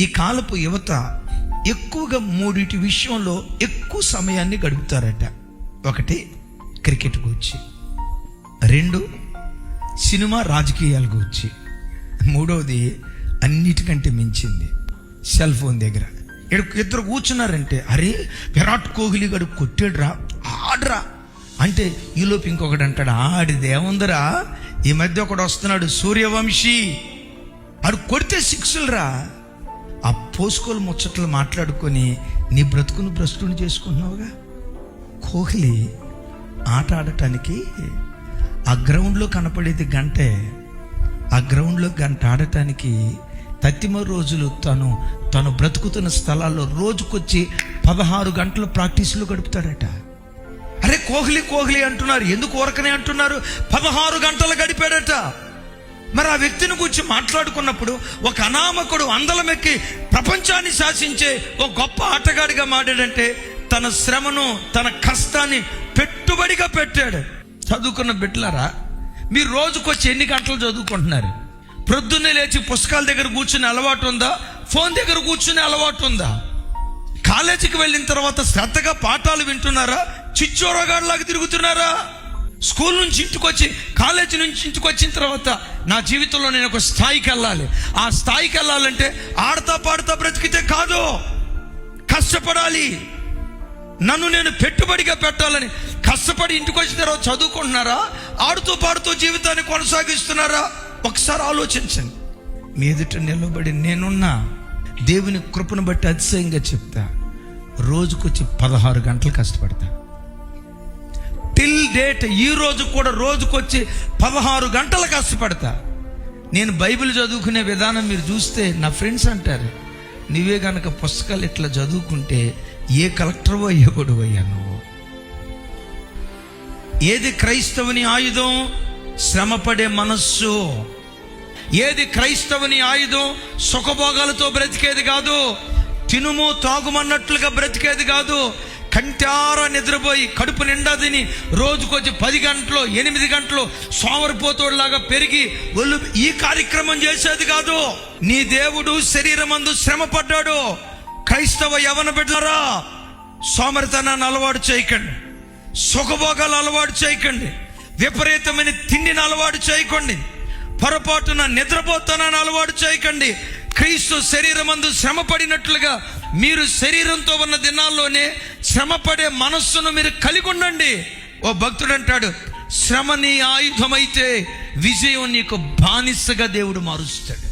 ఈ కాలపు యువత ఎక్కువగా మూడిటి విషయంలో ఎక్కువ సమయాన్ని గడుపుతారట. ఒకటి క్రికెట్ గురించి, రెండు సినిమా రాజకీయాల గురించి, మూడవది అన్నిటికంటే మించింది సెల్ ఫోన్ దగ్గర. ఇద్దరు కూర్చున్నారంటే, అరే విరాట్ కోహ్లీ గడు కొట్టాడురా, ఆడరా అంటే ఈలోపు ఇంకొకటి అంటాడు, ఆడిదేముందరా, ఈ మధ్య ఒకడు వస్తున్నాడు సూర్యవంశీ, ఆడు కొడితే సిక్సులు రా. ఆ పోసుకోలు ముచ్చట్లు మాట్లాడుకొని నీ బ్రతుకును భ్రష్టుని చేసుకుంటున్నావుగా. కోహ్లీ ఆట ఆడటానికి ఆ గ్రౌండ్లో కనపడేది గంటే, ఆ గ్రౌండ్లో గంట ఆడటానికి 33 రోజులు తను బ్రతుకుతున్న స్థలాల్లో రోజుకొచ్చి 16 గంటలు ప్రాక్టీసులు గడుపుతాడట. అరే కోహ్లీ అంటున్నారు, ఎందుకు ఊరకనే అంటున్నారు? 16 గంటలు గడిపాడట. మరి ఆ వ్యక్తిని గురించి మాట్లాడుకున్నప్పుడు ఒక అనామకుడు అందలమెక్కి ప్రపంచాన్ని శాసించే ఒక గొప్ప ఆటగాడిగా మారాడంటే తన శ్రమను, తన కష్టాన్ని పెట్టుబడిగా పెట్టాడు. చదువుకున్న బిడ్డలారా, మీరు రోజుకొచ్చి ఎన్ని గంటలు చదువుకుంటున్నారు? ప్రొద్దున్నే లేచి పుస్తకాల దగ్గర కూర్చునే అలవాటు ఉందా? ఫోన్ దగ్గర కూర్చునే అలవాటు ఉందా? కాలేజీకి వెళ్ళిన తర్వాత శ్రద్ధగా పాఠాలు వింటున్నారా? చిచ్చోరగాడిలాగా తిరుగుతున్నారా? స్కూల్ నుంచి ఇంటికి వచ్చి, కాలేజీ నుంచి ఇంటికి వచ్చిన తర్వాత నా జీవితంలో నేను ఒక స్థాయికి వెళ్ళాలి. ఆ స్థాయికి వెళ్ళాలంటే ఆడతా పాడుతా బ్రతికితే కాదు, కష్టపడాలి. నన్ను నేను పెట్టుబడిగా పెట్టాలని కష్టపడి ఇంటికి వచ్చిన తర్వాత చదువుకుంటున్నారా? ఆడుతూ పాడుతూ జీవితాన్ని కొనసాగిస్తున్నారా? ఒకసారి ఆలోచించండి. మీ ఎదుట నిలబడి నేనున్నా, దేవుని కృపను బట్టి అతిశయంగా చెప్తా, రోజుకొచ్చి 16 గంటలు కష్టపడతా. టిల్ డేట్ ఈ రోజు కూడా రోజుకొచ్చి 16 గంటలు కష్టపడతా. నేను బైబిల్ చదువుకునే విధానం మీరు చూస్తే నా ఫ్రెండ్స్ అంటారు, నువ్వే కనుక పుస్తకాలు ఇట్లా చదువుకుంటే ఏ కలెక్టర్ అయ్యేవాడు అయ్యా నువ్వు. ఏది క్రైస్తవుని ఆయుధం? శ్రమపడే మనస్సు. ఏది క్రైస్తవుని ఆయుధం? సుఖభోగాలతో బ్రతికేది కాదు, తినుము తాగుమన్నట్లుగా బ్రతికేది కాదు. కంటారా నిద్రపోయి కడుపు నిండా తిని రోజుకొచ్చి 10 గంటలు 8 గంటలు సోమరిపోతోడులాగా పెరిగి ఒళ్ళు ఈ కార్యక్రమం చేసేది కాదు. నీ దేవుడు శరీరమందు శ్రమ పడ్డాడు. క్రైస్తవ యవన బిడ్డలారా, సోమరితనాన్ని అలవాటు చేయకండి, సుఖభోగాలు అలవాటు చేయకండి, విపరీతమైన తిండిని అలవాటు చేయకండి, పొరపాటున నిద్రపోతానని అలవాటు చేయకండి. క్రీస్తు శరీరమందు శ్రమ పడినట్లుగా మీరు శరీరంతో ఉన్న దినాల్లోనే శ్రమపడే మనస్సును మీరు కలిగి ఉండండి. ఓ భక్తుడు అంటాడు, శ్రమ నీ ఆయుధమైతే విజయం నీకు బానిసగా దేవుడు మారుస్తాడు.